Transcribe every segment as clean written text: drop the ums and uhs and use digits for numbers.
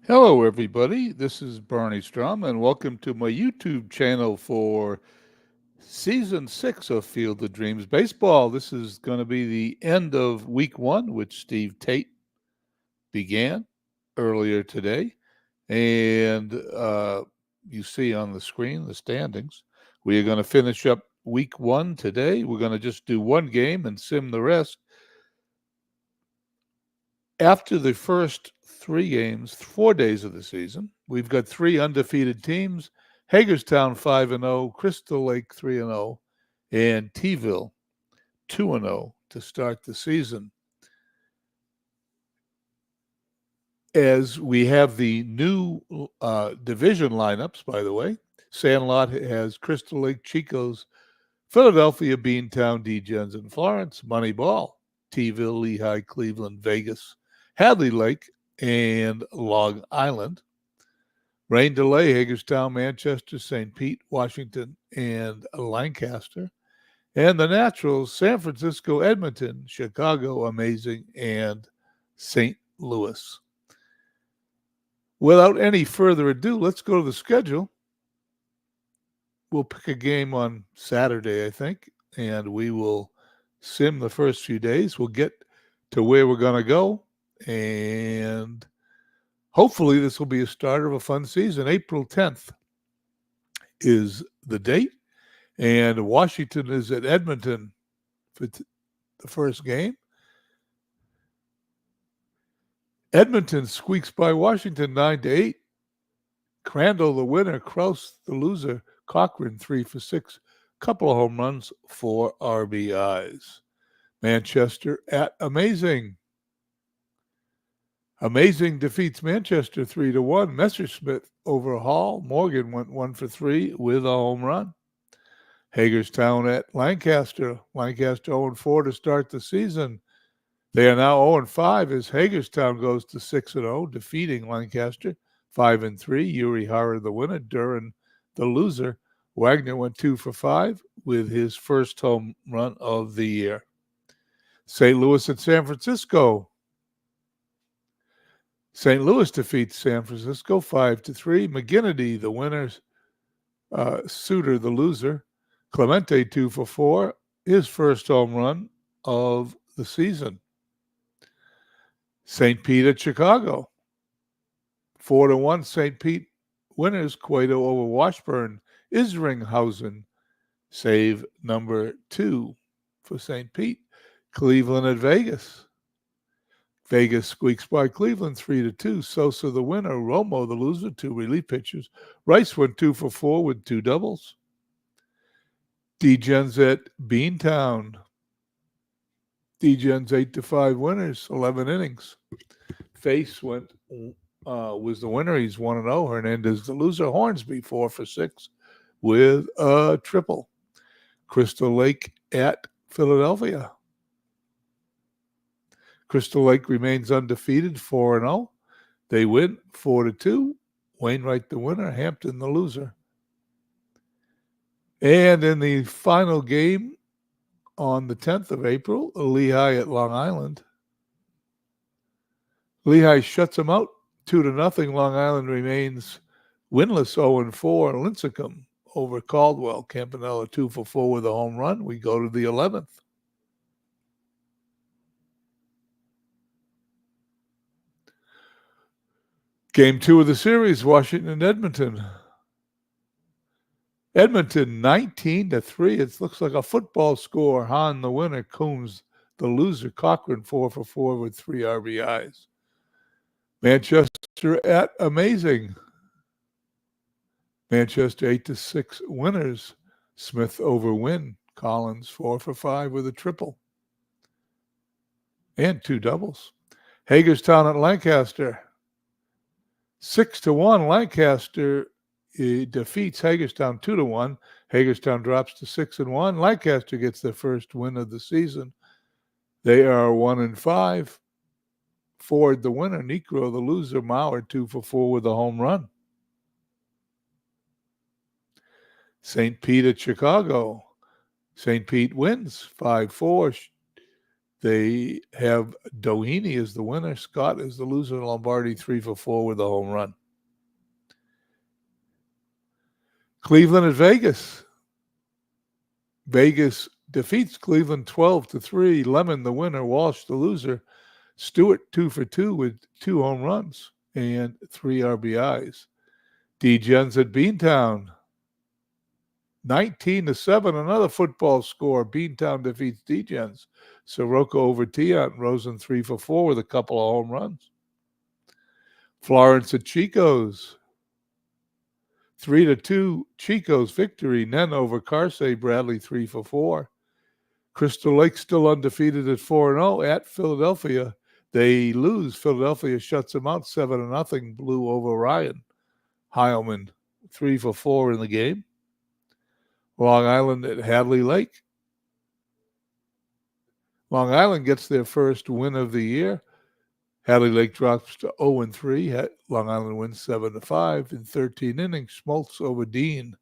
Hello, everybody. This is Barney Strum, and welcome to my YouTube channel for Season 6 of Field of Dreams Baseball. This is going to be the end of Week 1, which Steve Tate began earlier today. And you see on the screen the standings. We are going to finish up Week 1 today. We're going to just do one game and sim the rest. After the first 3 games, 4 days of the season, we've got three undefeated teams: Hagerstown 5-0, Crystal Lake 3-0, and Tville 2-0 to start the season. As we have the new division lineups, by the way, Sandlot has Crystal Lake, Chico's, Philadelphia, Beantown, D-Gens, and Florence, Moneyball, Tville, Lehigh, Cleveland, Vegas, Hadley Lake, and Long Island. Rain Delay, Hagerstown, Manchester, St. Pete, Washington, and Lancaster. And the Naturals, San Francisco, Edmonton, Chicago, Amazing, and St. Louis. Without any further ado, let's go to the schedule. We'll pick a game on Saturday, I think, and we will sim the first few days. We'll get to where we're going to go, and hopefully this will be a start of a fun season. April 10th is the date, and Washington is at Edmonton for the first game. Edmonton squeaks by Washington 9-8. Crandall the winner, Kraus the loser, Cochran 3 for 6, couple of home runs, 4 RBIs. Manchester at Amazing. Amazing defeats Manchester 3-1. Messerschmitt over Hall. Morgan went 1 for 3 with a home run. Hagerstown at Lancaster. Lancaster 0-4 to start the season. They are now 0-5 as Hagerstown goes to 6-0, defeating Lancaster 5-3. Yuri Hara the winner, Duran the loser. Wagner went 2 for 5 with his first home run of the year. St. Louis at San Francisco. St. Louis defeats San Francisco 5-3. McGinnity the winner, Suter the loser. Clemente 2 for 4, his first home run of the season. St. Pete at Chicago. 4-1 St. Pete winners. Cueto over Washburn. Isringhausen save number 2 for St. Pete. Cleveland at Vegas. Vegas squeaks by Cleveland 3-2. Sosa the winner. Romo the loser. 2 relief pitchers. Rice went 2 for 4 with 2 doubles. D-Gens at Beantown. D-Gens 8-5 winners. 11 innings. Face was the winner. He's 1-0. Hernandez the loser. Hornsby 4 for 6 with a triple. Crystal Lake at Philadelphia. Crystal Lake remains undefeated, 4-0. They win 4-2. Wainwright the winner, Hampton the loser. And in the final game on the 10th of April, Lehigh at Long Island. Lehigh shuts them out 2-0. Long Island remains winless 0-4. Lincecum over Caldwell. Campanella 2 for 4 with a home run. We go to the 11th. Game 2 of the series, Washington Edmonton. Edmonton 19-3. It looks like a football score. Hahn the winner, Coombs the loser. Cochran 4 for 4 with 3 RBIs. Manchester at Amazing. Manchester 8-6 winners. Smith over Wynn. Collins 4 for 5 with a triple. And 2 doubles. Hagerstown at Lancaster. 6-1. Lancaster defeats Hagerstown 2-1. Hagerstown drops to 6-1. Lancaster gets their first win of the season. They are 1-5. Ford the winner, Necro the loser, Mauer 2 for 4 with a home run. St. Pete at Chicago. St. Pete wins 5-4. They have Doheny as the winner. Scott is the loser. Lombardi 3 for 4 with a home run. Cleveland at Vegas. Vegas defeats Cleveland 12-3. Lemon the winner. Walsh the loser. Stewart 2 for 2 with 2 home runs and 3 RBIs. D-Gens at Beantown. 19-7, another football score. Beantown defeats D-Gens. Soroka over Tiant. Rosen 3 for 4 with a couple of home runs. Florence at Chico's. 3-2, Chico's victory. Nen over Carsey. Bradley 3 for 4. Crystal Lake still undefeated at 4-0 at Philadelphia. They lose. Philadelphia shuts them out 7-0. Blue over Ryan. Heilman 3 for 4 in the game. Long Island at Hadley Lake. Long Island gets their first win of the year. Hadley Lake drops to 0-3. Long Island wins 7-5 in 13 innings. Schmaltz over Dean.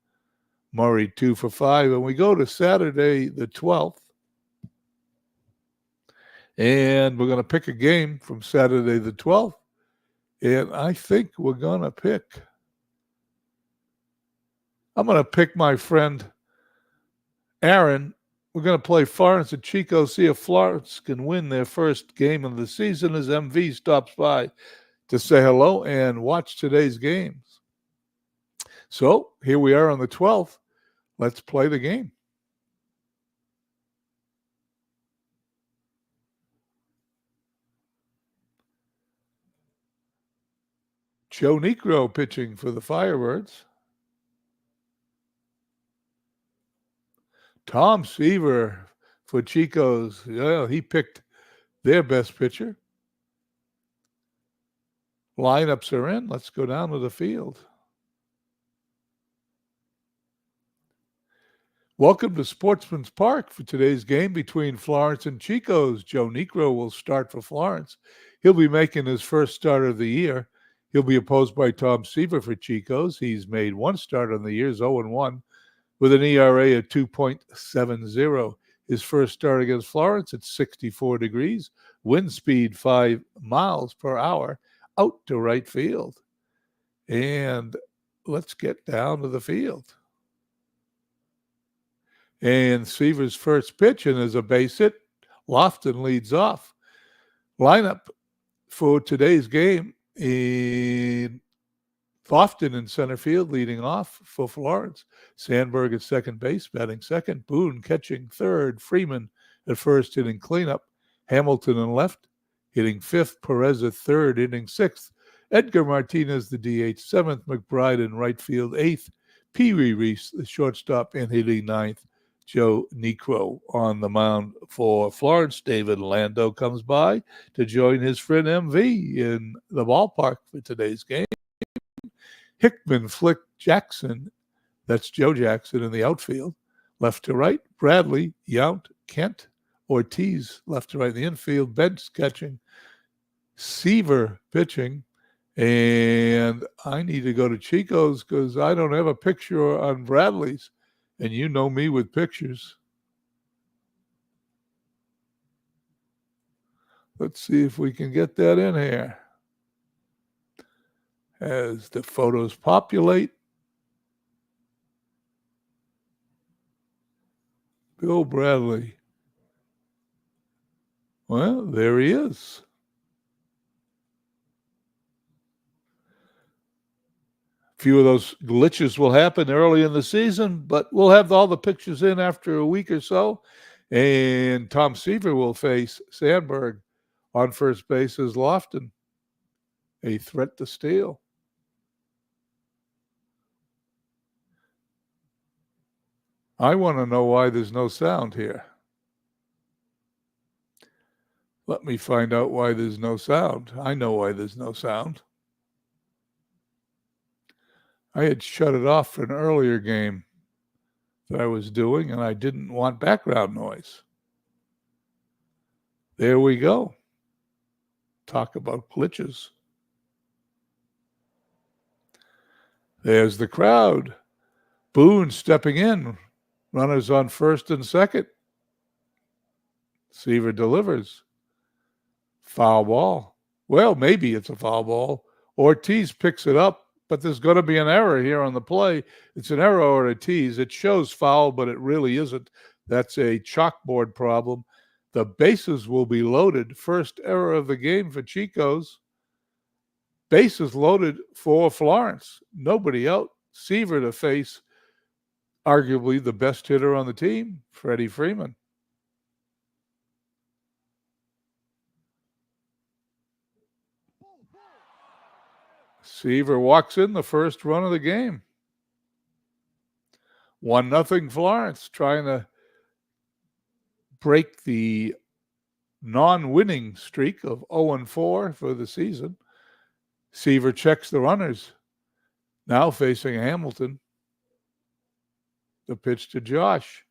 Murray 2 for 5. And we go to Saturday the 12th. And we're going to pick a game from Saturday the 12th. And I think we're going to pick. I'm going to pick my friend Aaron. We're going to play Florence at Chico, see if Florence can win their first game of the season as MV stops by to say hello and watch today's games. So here we are on the 12th. Let's play the game. Joe Negro pitching for the Firebirds. Tom Seaver for Chico's. Yeah, he picked their best pitcher. Lineups are in. Let's go down to the field. Welcome to Sportsman's Park for today's game between Florence and Chico's. Joe Negro will start for Florence. He'll be making his first start of the year. He'll be opposed by Tom Seaver for Chico's. He's made one start on the year, 0-1. With an ERA of 2.70. His first start against Florence at 64 degrees, wind speed 5 miles per hour, out to right field. And let's get down to the field. And Seaver's first pitch, and there's a base hit. Lofton leads off. Lineup for today's game in Lofton in center field, leading off for Florence. Sandberg at second base, batting second. Boone catching third. Freeman at first, hitting cleanup. Hamilton in left, hitting fifth. Perez at third, hitting sixth. Edgar Martinez, the DH, seventh. McBride in right field, eighth. Pee Wee Reese, the shortstop, and hitting ninth. Joe Negro on the mound for Florence. David Lando comes by to join his friend MV in the ballpark for today's game. Hickman, Flick, Jackson, that's Joe Jackson in the outfield. Left to right, Bradley, Yount, Kent, Ortiz, left to right in the infield. Bench catching, Seaver pitching. And I need to go to Chico's because I don't have a picture on Bradley's. And you know me with pictures. Let's see if we can get that in here. As the photos populate. Bill Bradley. Well, there he is. A few of those glitches will happen early in the season, but we'll have all the pictures in after a week or so. And Tom Seaver will face Sandberg on first base as Lofton. A threat to steal. I want to know why there's no sound here. Let me find out why there's no sound. I know why there's no sound. I had shut it off for an earlier game that I was doing, and I didn't want background noise. There we go. Talk about glitches. There's the crowd. Boone stepping in. Runners on first and second. Seaver delivers. Foul ball. Well, maybe it's a foul ball. Ortiz picks it up, but there's going to be an error here on the play. It's an error or Ortiz. It shows foul, but it really isn't. That's a chalkboard problem. The bases will be loaded. First error of the game for Chico's. Bases loaded for Florence. Nobody out. Seaver to face arguably the best hitter on the team, Freddie Freeman. Seaver walks in the first run of the game. 1-0 Florence, trying to break the non-winning streak of 0-4 for the season. Seaver checks the runners. Now facing Hamilton. The pitch to Josh.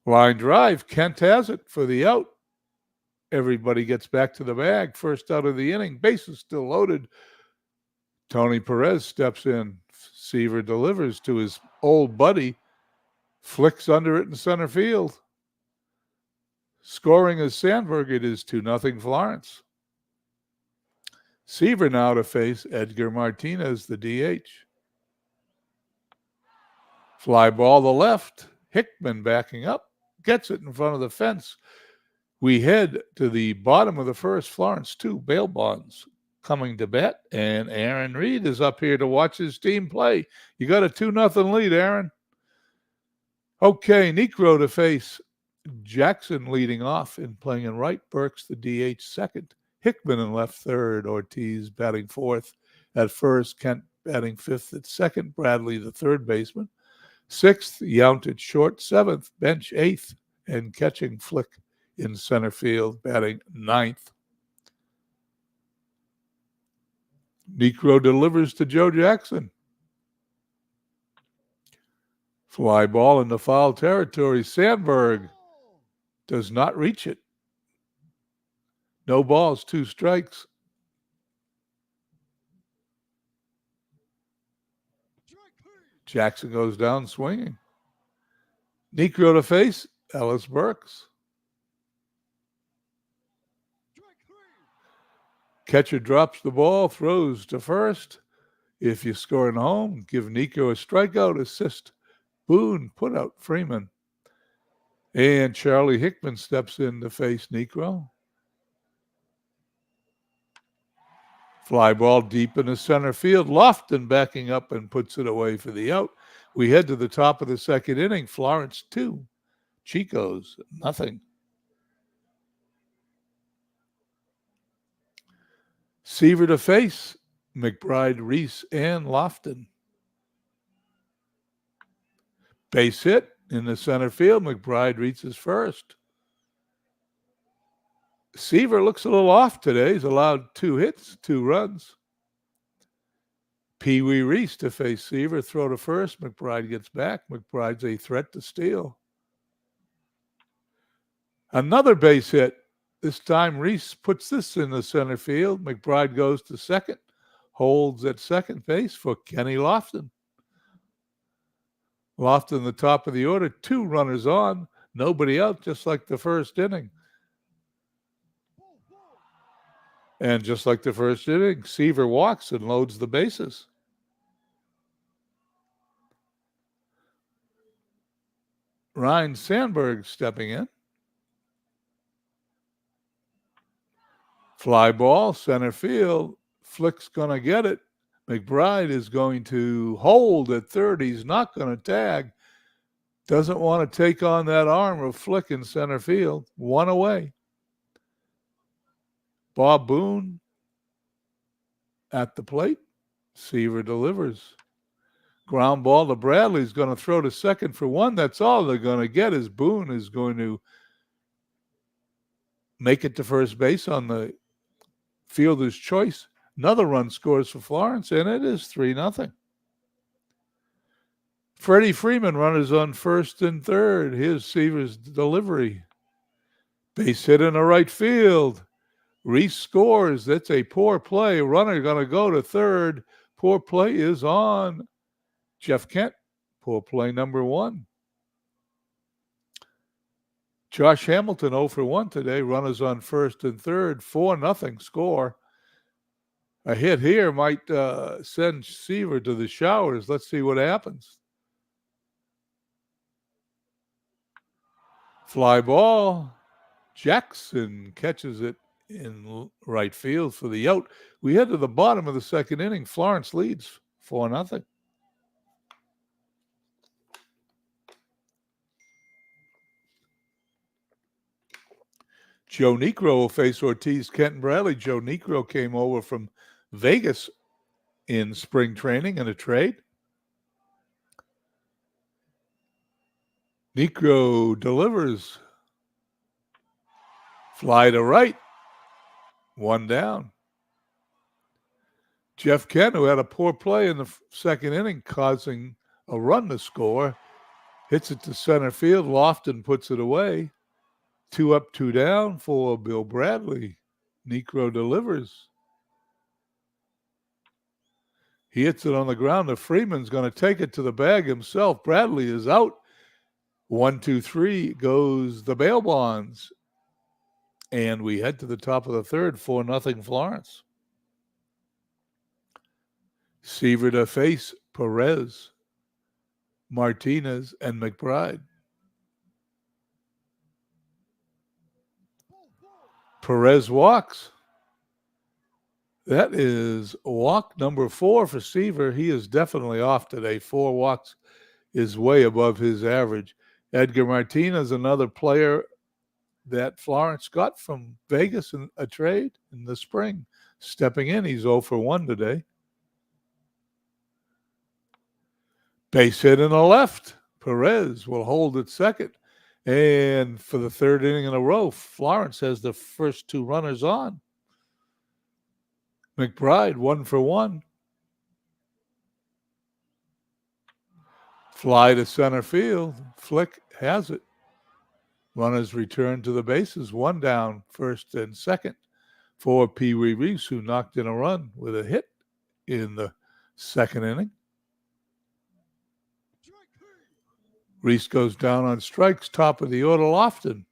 Line drive. Kent has it for the out. Everybody gets back to the bag. First out of the inning. Bases still loaded. Tony Perez steps in. Seaver delivers to his old buddy. Flicks under it in center field. Scoring is Sandberg. It is 2-0 Florence. Seaver now to face Edgar Martinez, the DH. Fly ball to left. Hickman backing up. Gets it in front of the fence. We head to the bottom of the first. Florence 2, bail bonds coming to bat. And Aaron Reed is up here to watch his team play. You got a 2-0 lead, Aaron. Okay, Niekro to face Jackson leading off and playing in right. Burks the DH second. Hickman in left third. Ortiz batting fourth at first. Kent batting fifth at second. Bradley the third baseman. Sixth, Yount at short. Seventh, Bench eighth. And catching Flick in center field, batting ninth. Niekro delivers to Joe Jackson. Fly ball into foul territory. Sandberg does not reach it. No balls, 2 strikes. Jackson goes down swinging. Niekro to face Ellis Burks. Catcher drops the ball, throws to first. If you score at home, give Niekro a strikeout, assist Boone, put out Freeman. And Charlie Hickman steps in to face Niekro. Fly ball deep in the center field. Lofton backing up and puts it away for the out. We head to the top of the second inning. Florence 2, Chico's 0. Seaver to face McBride, Reese, and Lofton. Base hit in the center field. McBride reaches first. Seaver looks a little off today. He's allowed 2 hits, 2 runs. Pee Wee Reese to face Seaver. Throw to first. McBride gets back. McBride's a threat to steal. Another base hit. This time Reese puts this in the center field. McBride goes to second. Holds at second base for Kenny Lofton. Lofton, the top of the order. 2 runners on. Nobody out, just like the first inning. And just like the first inning, Seaver walks and loads the bases. Ryan Sandberg stepping in. Fly ball, center field. Flick's going to get it. McBride is going to hold at third. He's not going to tag. Doesn't want to take on that arm of Flick in center field. 1 away. Bob Boone at the plate. Seaver delivers. Ground ball to Bradley's going to throw to second for 1. That's all they're going to get is Boone is going to make it to first base on the fielder's choice. Another run scores for Florence, and it is 3-0. Freddie Freeman runners on first and third. Here's Seaver's delivery. Base hit in the right field. Reese scores. That's a poor play. Runner going to go to third. Poor play is on Jeff Kent. Poor play number 1. Josh Hamilton 0 for 1 today. Runners on first and third. 4-0 score. A hit here might send Seaver to the showers. Let's see what happens. Fly ball. Jackson catches it in right field for the out. We head to the bottom of the second inning. Florence leads 4-0. Joe Negro will face Ortiz. Kenton Bradley. Joe Negro came over from Vegas in spring training in a trade. Negro delivers. Fly to right. 1 down. Jeff Kent, who had a poor play in the second inning, causing a run to score, hits it to center field. Lofton puts it away. 2 up, 2 down for Bill Bradley. Negro delivers. He hits it on the ground. The Freeman's going to take it to the bag himself. Bradley is out. 1, 2, 3 goes the bail bonds. And we head to the top of the third, 4-0 Florence. Seaver to face Perez, Martinez, and McBride. Perez walks. That is walk number 4 for Seaver. He is definitely off today. 4 walks is way above his average. Edgar Martinez, another player that Florence got from Vegas in a trade in the spring. Stepping in, he's 0 for 1 today. Base hit in the left. Perez will hold at second. And for the third inning in a row, Florence has the first 2 runners on. McBride, 1 for 1. Fly to center field. Flick has it. Runners return to the bases. 1 down, first and second for Pee Wee Reese, who knocked in a run with a hit in the second inning. Reese goes down on strikes. Top of the order, Lofton.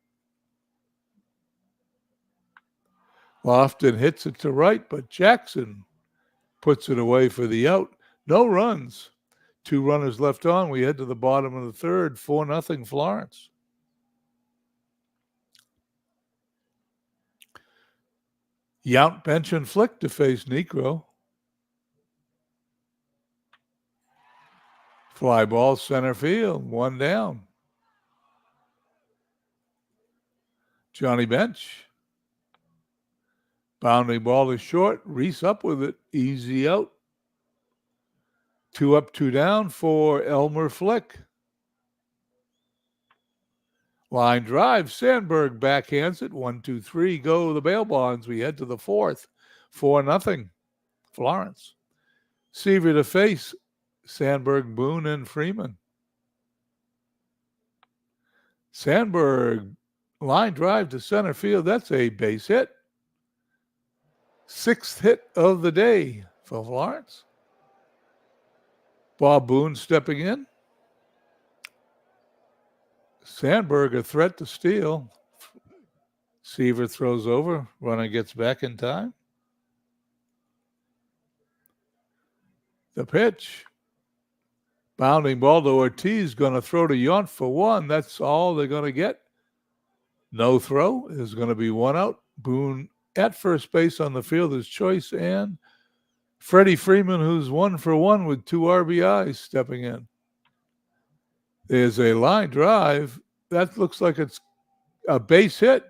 Lofton hits it to right, but Jackson puts it away for the out. No runs. 2 runners left on. We head to the bottom of the third, 4-0 Florence. Yount, Bench, and Flick to face Negro. Fly ball center field, 1 down. Johnny Bench. Bounding ball is short. Reese up with it. Easy out. 2 up, 2 down for Elmer Flick. Line drive. Sandberg backhands it. 1, 2, 3. Go the bail bonds. We head to the fourth. 4-0 Florence. Seaver to face Sandberg, Boone, and Freeman. Sandberg, line drive to center field. That's a base hit. 6th hit of the day for Florence. Bob Boone stepping in. Sandberg a threat to steal. Seaver throws over. Runner gets back in time. The pitch. Bounding ball to Ortiz, going to throw to Yount for 1. That's all they're going to get. No throw. Is going to be 1 out. Boone at first base on the fielder's choice, and Freddie Freeman, who's 1 for 1 with 2 RBIs, stepping in. There's a line drive. That looks like it's a base hit.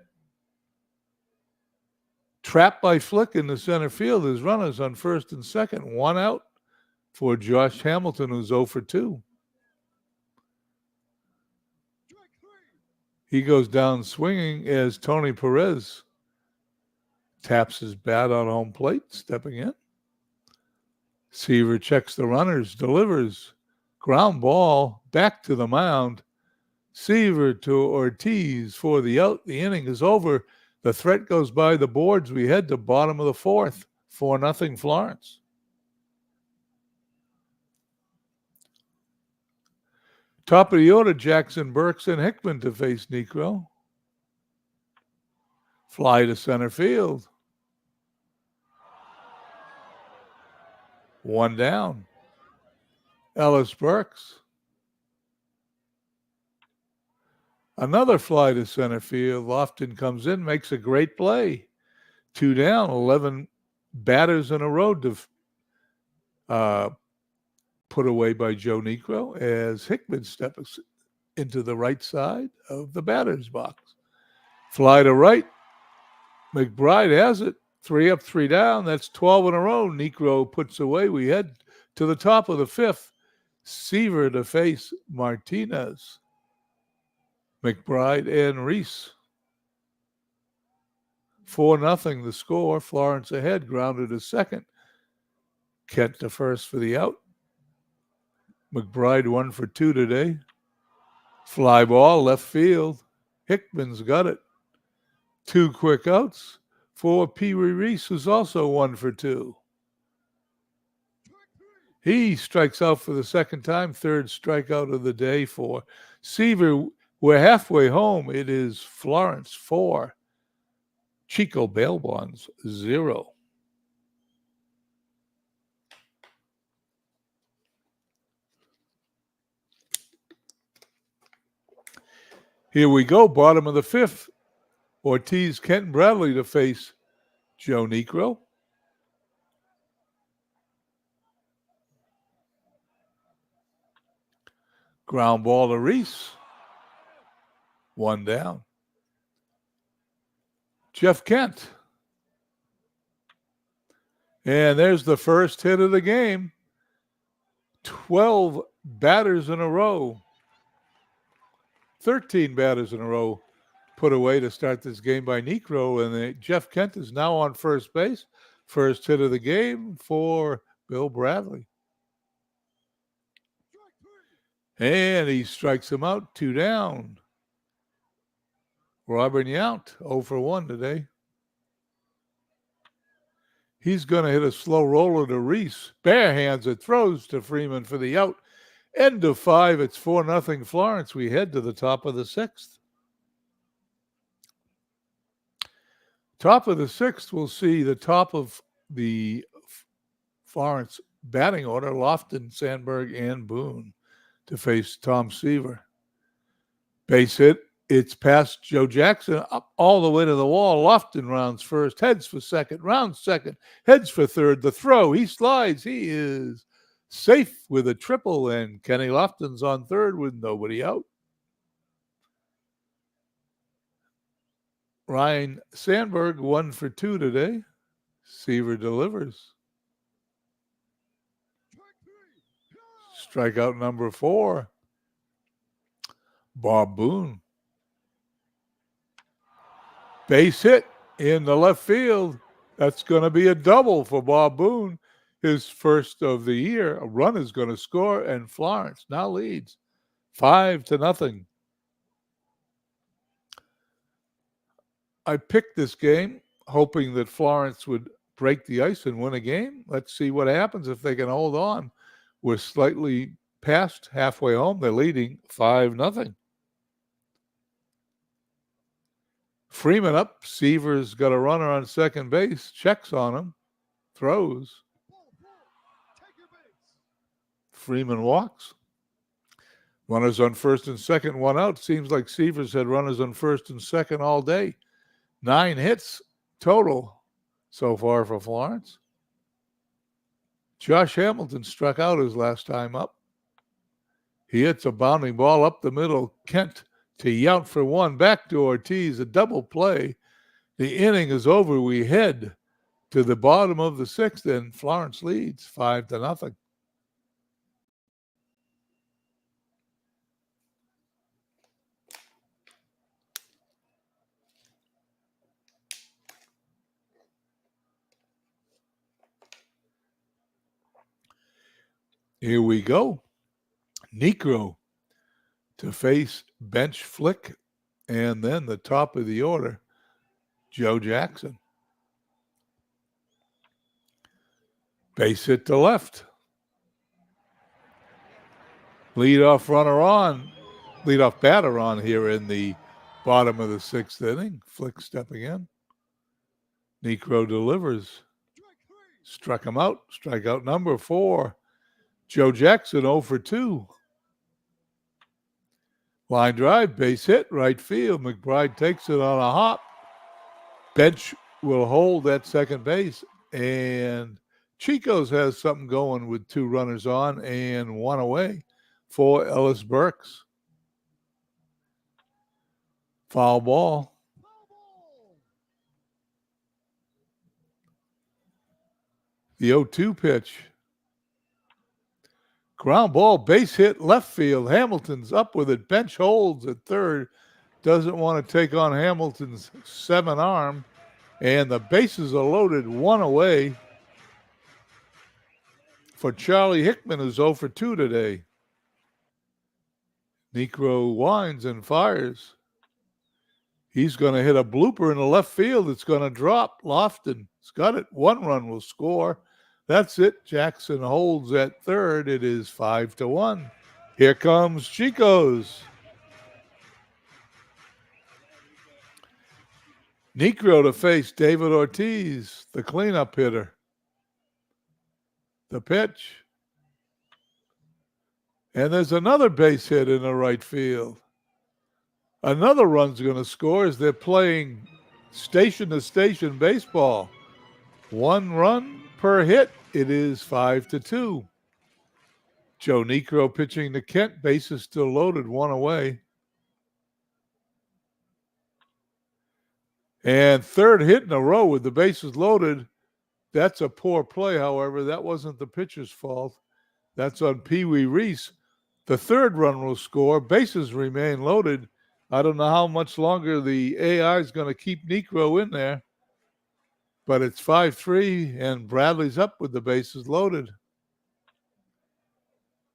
Trapped by Flick in the center field. There's runners on first and second. 1 out for Josh Hamilton, who's 0 for 2. He goes down swinging as Tony Perez taps his bat on home plate, stepping in. Seaver checks the runners, delivers. Ground ball back to the mound. Seaver to Ortiz for the out. The inning is over. The threat goes by the boards. We head to bottom of the fourth. 4-0 Florence. Top of the order, Jackson, Burks, and Hickman to face Negro. Fly to center field. One down. Ellis Burks. Another fly to center field. Lofton comes in, makes a great play. Two down, 11 batters in a row to put away by Joe Niekro as Hickman steps into the right side of the batter's box. Fly to right. McBride has it. 3 up, 3 down. That's 12 in a row. Niekro puts away. We head to the top of the fifth. Seaver to face Martinez. McBride and Reese. 4-0 the score. Florence ahead, grounded to second. Kent to first for the out. McBride 1 for 2 today. Fly ball, left field. Hickman's got it. 2 quick outs for Pee Wee Reese, who's also 1 for 2. He strikes out for the second time, third strikeout of the day for Seaver. We're halfway home. It is Florence 4, Chico Bail Bonds 0. Here we go, bottom of the fifth. Ortiz, Kent, and Bradley to face Joe Niekro. Ground ball to Reese. 1 down. Jeff Kent. And there's the first hit of the game. 12 batters in a row. 13 batters in a row put away to start this game by Niekro. And Jeff Kent is now on first base. First hit of the game for Bill Bradley. And he strikes him out, 2 down. Robert Yount, 0 for 1 today. He's going to hit a slow roller to Reese. Bare hands it, throws to Freeman for the out. End of 5. It's 4-0 Florence. We head to the top of the 6th. Top of the 6th, we'll see the top of the Florence batting order, Lofton, Sandberg, and Boone to face Tom Seaver. Base hit. It's past Joe Jackson, up all the way to the wall. Lofton rounds first, heads for second, rounds second, heads for third. The throw, he slides. He is safe with a triple, and Kenny Lofton's on third with nobody out. Ryan Sandberg 1 for 2 today. Seaver delivers. Strikeout number 4. Bob Boone. Base hit in the left field. That's going to be a double for Bob Boone. His first of the year. A run is going to score, and Florence now leads 5-0. I picked this game hoping that Florence would break the ice and win a game. Let's see what happens if they can hold on. We're slightly past halfway home. They're leading 5-0. Freeman up. Seaver's got a runner on second base. Checks on him. Throws. Freeman walks. Runners on first and second, 1 out. Seems like Seaver's had runners on first and second all day. 9 hits total so far for Florence. Josh Hamilton struck out his last time up. He hits a bounding ball up the middle. Kent to Yount for 1. Back to Ortiz, a double play. The inning is over. We head to the bottom of the 6th, and Florence leads 5-0. Here we go. Niekro to face bench Flick, and then the top of the order, Joe Jackson. Base hit to left. Leadoff batter on here in the bottom of the 6th inning. Flick stepping in. Necro delivers. Struck him out. Strikeout number 4. Joe Jackson 0 for 2. Line drive, base hit, right field. McBride takes it on a hop. Bench will hold at second base. And Chico's has something going with 2 runners on and 1 away for Ellis Burks. Foul ball. The 0-2 pitch. Ground ball, base hit, left field. Hamilton's up with it. Bench holds at third. Doesn't want to take on Hamilton's 7 arm. And the bases are loaded, 1 away for Charlie Hickman, who's 0 for 2 today. Necro winds and fires. He's going to hit a blooper in the left field. It's going to drop. Lofton's got it. 1 run will score. That's it. Jackson holds at third. It is 5-1. Here comes Chico's. Necro to face David Ortiz, the cleanup hitter. The pitch. And there's another base hit in the right field. Another run's going to score as they're playing station-to-station baseball. 1 run per hit. It is 5-2. Joe Necro pitching to Kent. Bases still loaded, 1 away. And third hit in a row with the bases loaded. That's a poor play, however. That wasn't the pitcher's fault. That's on Pee Wee Reese. The third run will score. Bases remain loaded. I don't know how much longer the AI is going to keep Necro in there. But it's 5-3, and Bradley's up with the bases loaded.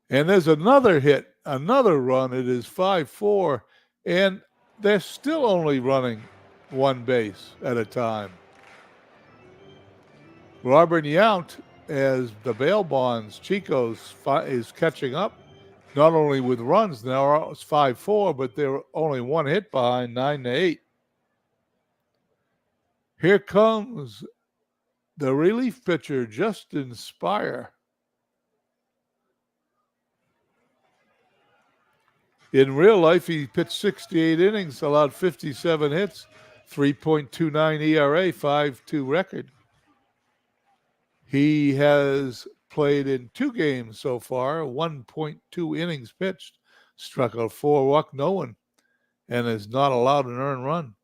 And there's another hit, another run. It is 5-4, and they're still only running 1 base at a time. Robert Yount, as the bail bonds, Chico's is catching up, not only with runs. Now it's 5-4, but they're only 1 hit behind, 9-8. Here comes the relief pitcher, Justin Spire. In real life, he pitched 68 innings, allowed 57 hits, 3.29 ERA, 5.2 record. He has played in 2 games so far, 1.2 innings pitched, struck out 4, walked no one, and is not allowed an earned run.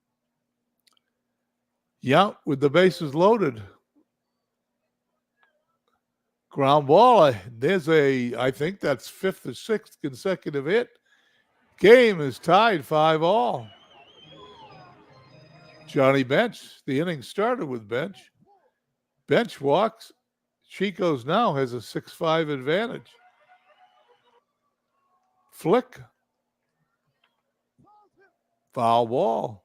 Yount with the bases loaded. Ground ball. There's I think that's 5th or 6th consecutive hit. Game is tied 5-all. Johnny Bench. The inning started with Bench. Bench walks. Chico's now has a 6-5 advantage. Flick. Foul ball.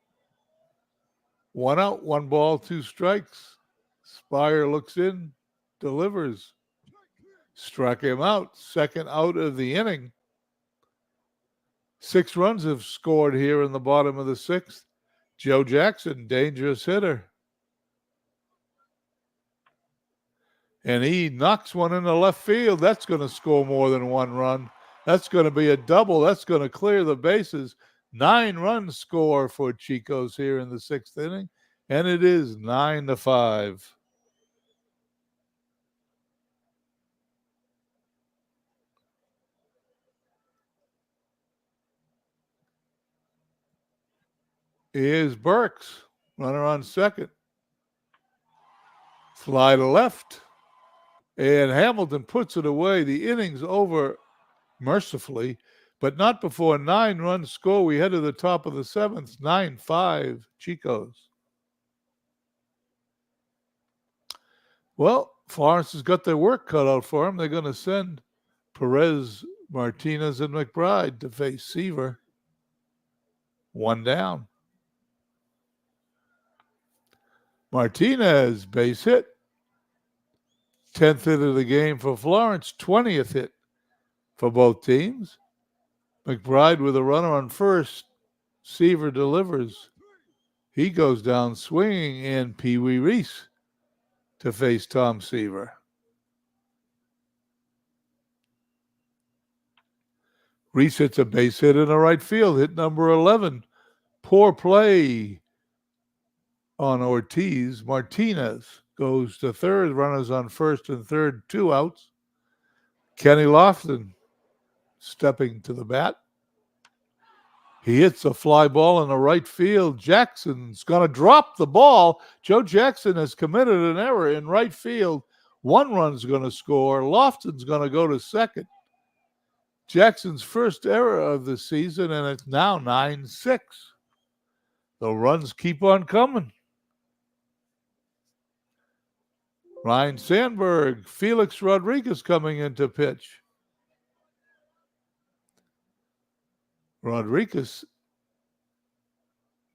1 out, 1 ball, 2 strikes. Spire looks in, delivers. Struck him out. 2nd out of the inning. 6 runs have scored here in the bottom of the 6th. Joe Jackson, dangerous hitter. And he knocks one into left field. That's going to score more than 1 run. That's going to be a double. That's going to clear the bases. 9 runs score for Chico's here in the 6th inning. And it is 9-5. Here's Burks, runner on second. Fly to left. And Hamilton puts it away. The inning's over mercifully, but not before 9 runs score. We head to the top of the 7th, 9-5 Chico's. Well, Florence has got their work cut out for them. They're going to send Perez, Martinez, and McBride to face Seaver. 1 down. Martinez, base hit. 10th hit of the game for Florence, 20th hit for both teams. McBride with a runner on first. Seaver delivers. He goes down swinging, and Pee Wee Reese to face Tom Seaver. Reese hits a base hit in the right field, hit number 11. Poor play on Ortiz. Martinez goes to third, runners on first and third, 2 outs. Kenny Lofton stepping to the bat. He hits a fly ball in the right field. Jackson's going to drop the ball. Joe Jackson has committed an error in right field. 1 run's going to score. Lofton's going to go to second. Jackson's first error of the season, and it's now 9-6. The runs keep on coming. Ryan Sandberg, Felix Rodriguez coming into pitch. Rodriguez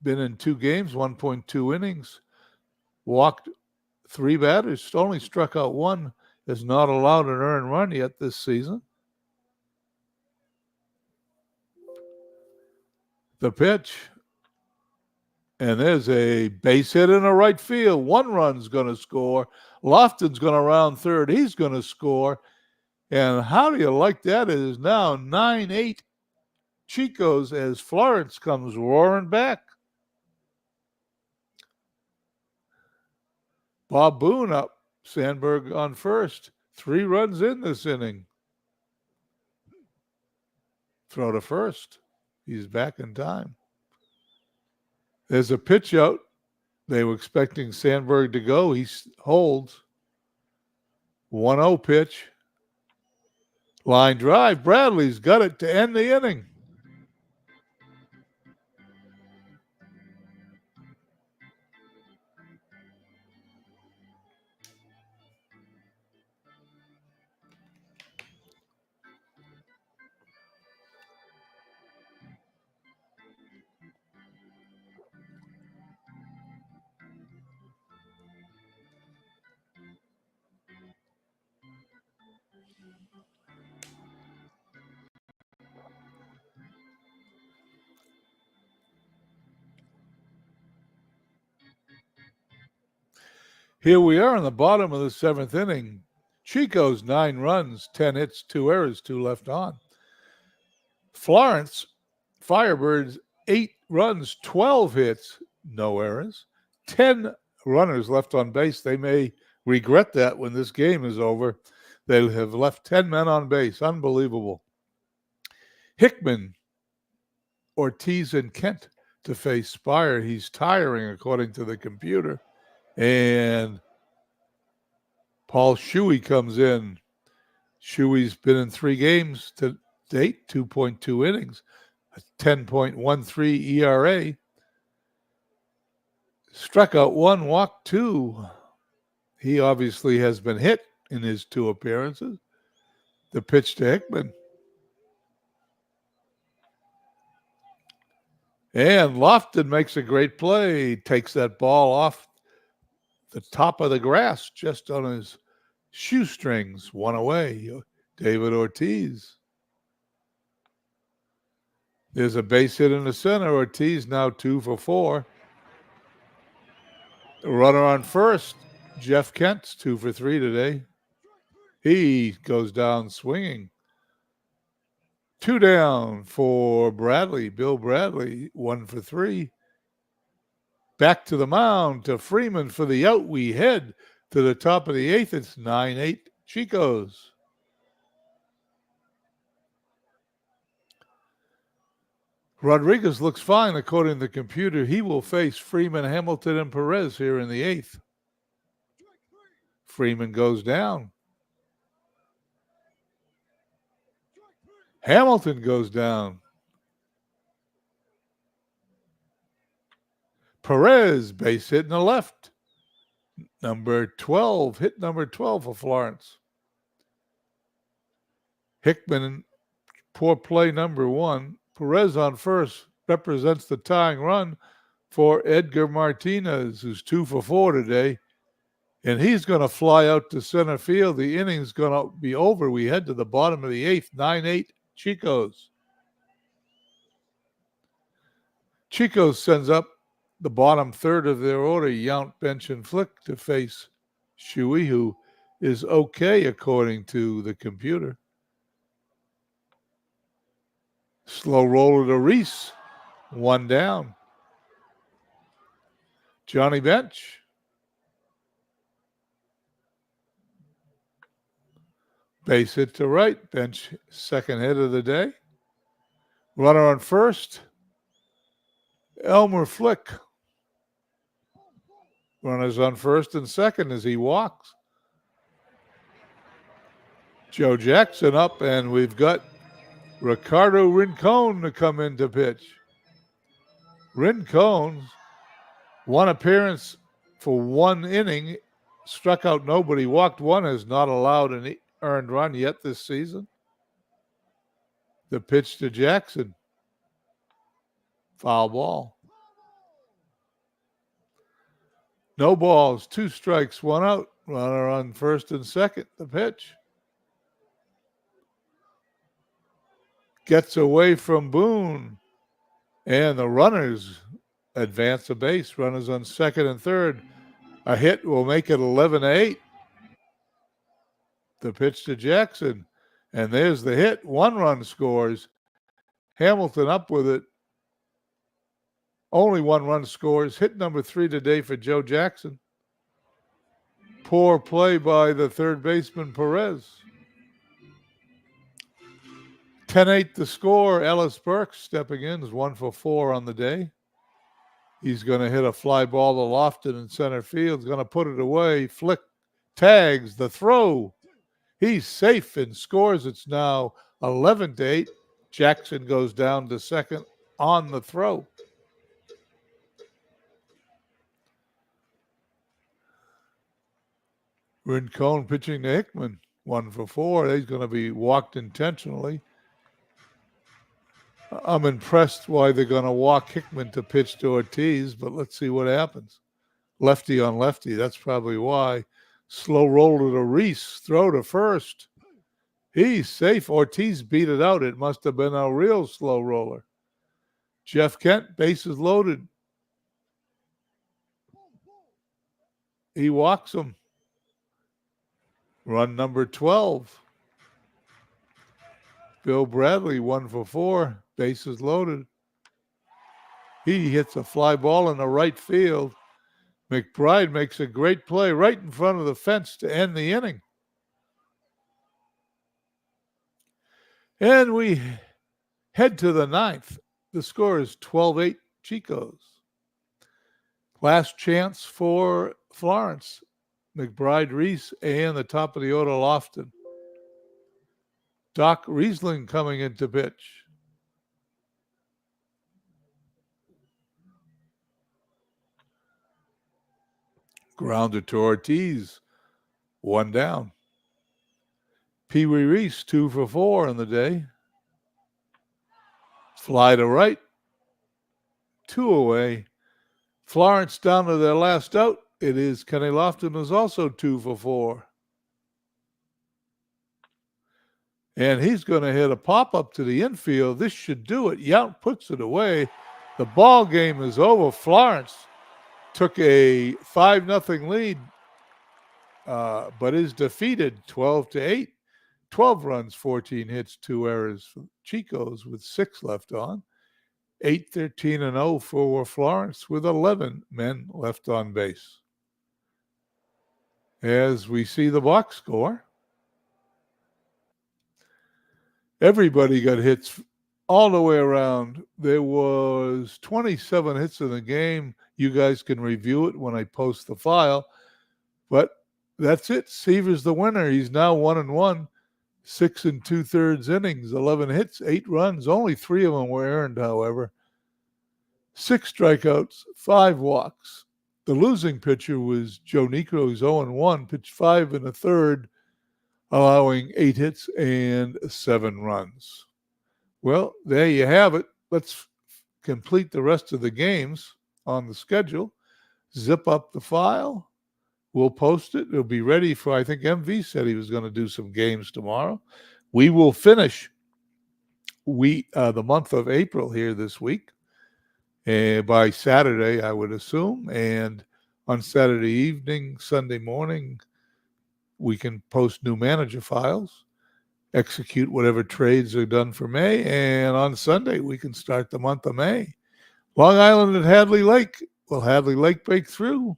been in 2 games, 1.2 innings, walked 3 batters, only struck out 1, has not allowed an earned run yet this season. The pitch, and there's a base hit in the right field. 1 run's going to score. Lofton's going to round third. He's going to score. And how do you like that? It is now 9-8 Chicos as Florence comes roaring back. Bob Boone up, Sandberg on first. 3 runs in this inning. Throw to first. He's back in time. There's a pitch out. They were expecting Sandberg to go. He holds. 1-0 pitch. Line drive. Bradley's got it to end the inning. Here we are in the bottom of the 7th inning. Chico's 9 runs, 10 hits, 2 errors, 2 left on. Florence Firebirds 8 runs, 12 hits, no errors, 10 runners left on base. They may regret that when this game is over. They have left 10 men on base. Unbelievable. Hickman, Ortiz, and Kent to face Spire. He's tiring, according to the computer. And Paul Shuey comes in. Shuey's been in 3 games to date, 2.2 innings, a 10.13 ERA. Struck out 1, walked 2. He obviously has been hit in his 2 appearances. The pitch to Hickman. And Lofton makes a great play, takes that ball off the top of the grass, just on his shoestrings, 1 away. David Ortiz. There's a base hit in the center. Ortiz now 2 for 4. Runner on first. Jeff Kent's 2 for 3 today. He goes down swinging. 2 down for Bradley. Bill Bradley, 1 for 3. Back to the mound to Freeman for the out. We head to the top of the 8th. It's 9-8 Chicos. Rodriguez looks fine, according to the computer. He will face Freeman, Hamilton, and Perez here in the 8th. Freeman goes down. Hamilton goes down. Perez, base hit in the left. Number 12, hit number 12 for Florence. Hickman, poor play number 1. Perez on first represents the tying run for Edgar Martinez, who's 2 for 4 today. And he's going to fly out to center field. The inning's going to be over. We head to the bottom of the 8th, 9-8 Chicos. Chicos sends up the bottom third of their order, Yount, Bench, and Flick, to face Shuey, who is okay according to the computer. Slow roller to Reese. 1 down. Johnny Bench. Base hit to right. Bench second hit of the day. Runner on first. Elmer Flick. Runners on first and second as he walks. Joe Jackson up, and we've got Ricardo Rincon to come in to pitch. Rincon's one appearance for 1 inning, struck out nobody, walked 1, has not allowed an earned run yet this season. The pitch to Jackson. Foul ball. No balls, 2 strikes, 1 out. Runner on first and second. The pitch. Gets away from Boone. And the runners advance a base. Runners on second and third. A hit will make it 11-8. The pitch to Jackson. And there's the hit. 1 run scores. Hamilton up with it. Only 1 run scores. Hit number 3 today for Joe Jackson. Poor play by the third baseman, Perez. 10-8 the score. Ellis Burks stepping in is 1 for 4 on the day. He's going to hit a fly ball to Lofton in center field. He's going to put it away. Flick tags the throw. He's safe and scores. It's now 11-8. Jackson goes down to second on the throw. Rincon pitching to Hickman. 1 for 4. He's going to be walked intentionally. I'm impressed why they're going to walk Hickman to pitch to Ortiz, but let's see what happens. Lefty on lefty. That's probably why. Slow roller to Reese. Throw to first. He's safe. Ortiz beat it out. It must have been a real slow roller. Jeff Kent, bases loaded. He walks him. Run number 12. Bill Bradley, 1 for 4. Bases loaded. He hits a fly ball in the right field. McBride makes a great play right in front of the fence to end the inning. And we head to the 9th. The score is 12-8 Chicos. Last chance for Florence. McBride, Reese, and the top of the order, Lofton. Doc Riesling coming into pitch. Grounder to Ortiz. 1 down. Pee Wee Reese, 2 for 4 on the day. Fly to right. 2 away. Florence down to their last out. It is Kenny Lofton, who's also 2 for 4. And he's going to hit a pop-up to the infield. This should do it. Yount puts it away. The ball game is over. Florence took a 5-0 lead, but is defeated 12-8. 12 runs, 14 hits, 2 errors for Chicos with 6 left on. 8-13-0 for Florence with 11 men left on base. As we see the box score, everybody got hits all the way around. There was 27 hits in the game. You guys can review it when I post the file. But that's it. Seaver's the winner. He's now 1-1. 6 2/3 innings, 11 hits, 8 runs. Only 3 of them were earned, however. 6 strikeouts, 5 walks. The losing pitcher was Joe Niekro, who's 0-1, pitched 5 1/3, allowing 8 hits and 7 runs. Well, there you have it. Let's complete the rest of the games on the schedule. Zip up the file. We'll post it. It'll be ready for, I think MV said he was going to do some games tomorrow. We will finish the month of April here this week. by Saturday, I would assume. And on Saturday evening, Sunday morning, we can post new manager files, execute whatever trades are done for May, and on Sunday, we can start the month of May. Long Island at Hadley Lake. Will Hadley Lake break through?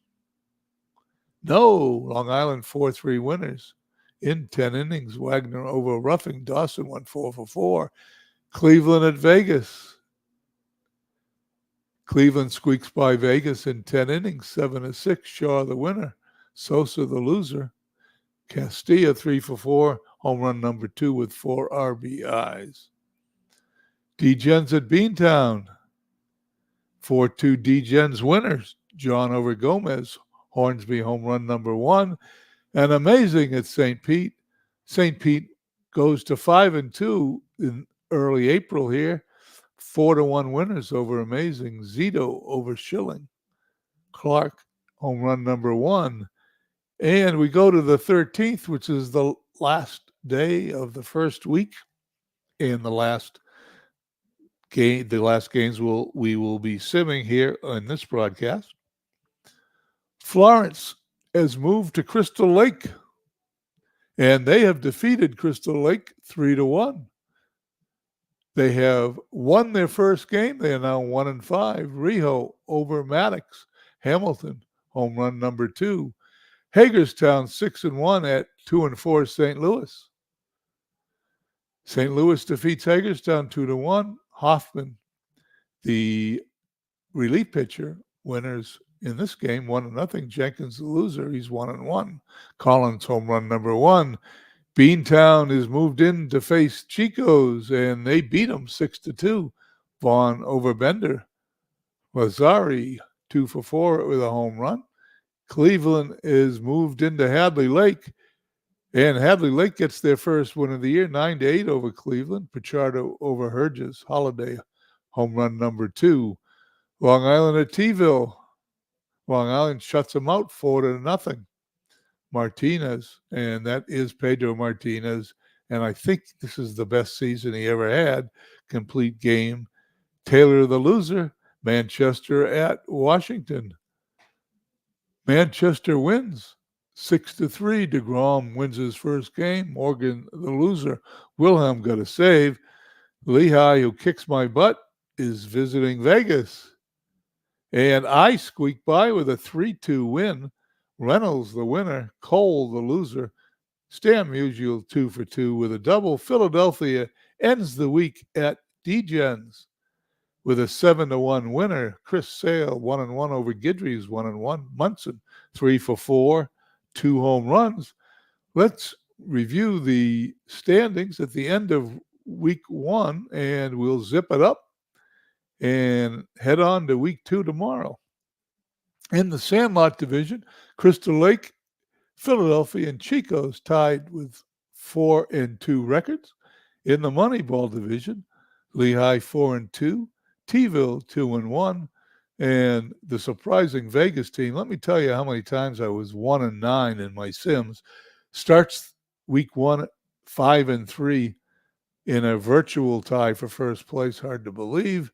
No. Long Island 4-3 winners in 10 innings. Wagner over Roughing. Dawson went 4 for 4. Cleveland at Vegas. Cleveland squeaks by Vegas in 10 innings, 7-6. Shaw the winner. Sosa the loser. Castilla 3 for 4. Home run number 2 with 4 RBIs. D-Gens at Beantown. 4-2 D-Gens winners. John over Gomez. Hornsby home run number 1. And amazing at St. Pete. St. Pete goes to 5-2 in early April here. 4-1 winners over Amazing. Zito over Schilling. Clark home run number 1. And we go to the 13th, which is the last day of the first week. And the last games we will be simming here on this broadcast. Florence has moved to Crystal Lake, and they have defeated Crystal Lake 3-1. They have won their first game. They are now 1-5. Rijo over Maddox. Hamilton, home run number 2. Hagerstown 6-1 at 2-4 St. Louis. St. Louis defeats Hagerstown 2-1. Hoffman, the relief pitcher, winners in this game 1-0. Jenkins the loser. He's 1-1. Collins home run number 1. Beantown is moved in to face Chico's, and they beat them 6-2. Vaughn over Bender. Lazari 2 for 4 with a home run. Cleveland is moved into Hadley Lake, and Hadley Lake gets their first win of the year, 9-8 over Cleveland. Pichardo over Herges. Holiday home run number 2. Long Island at T-ville. Long Island shuts them out 4-0. Martinez, and that is Pedro Martinez, and I think this is the best season he ever had. Complete game. Taylor the loser. Manchester at Washington. Manchester wins 6-3. DeGrom wins his first game. Morgan the loser. Wilhelm got a save. Lehigh, who kicks my butt, is visiting Vegas. And I squeaked by with a 3-2 win. Reynolds, the winner. Cole, the loser. Stan Musial, 2 for 2 with a double. Philadelphia ends the week at D-Gens with a 7-1 winner. Chris Sale, 1-1 over Guidry's, 1-1. Munson, 3 for 4, 2 home runs. Let's review the standings at the end of week 1, and we'll zip it up and head on to week 2 tomorrow. In the Sandlot division, Crystal Lake, Philadelphia, and Chico's tied with 4-2 records. In the Moneyball division, Lehigh 4-2, T-ville 2-1, and the surprising Vegas team. Let me tell you how many times I was 1-9 in my Sims. Starts week 1 5-3 in a virtual tie for first place. Hard to believe.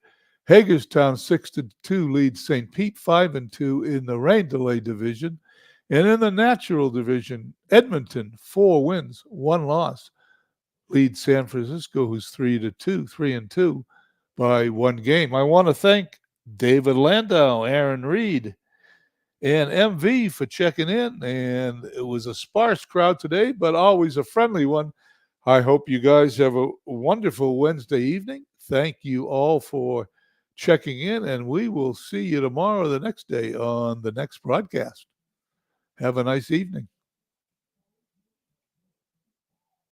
Hagerstown 6-2 leads St. Pete 5-2 in the rain delay division. And in the natural division, Edmonton, 4 wins, 1 loss, leads San Francisco, who's 3-2 by 1 game. I want to thank David Landau, Aaron Reed, and MV for checking in. And it was a sparse crowd today, but always a friendly one. I hope you guys have a wonderful Wednesday evening. Thank you all for checking in, and we will see you tomorrow, the next day, on the next broadcast. Have a nice evening.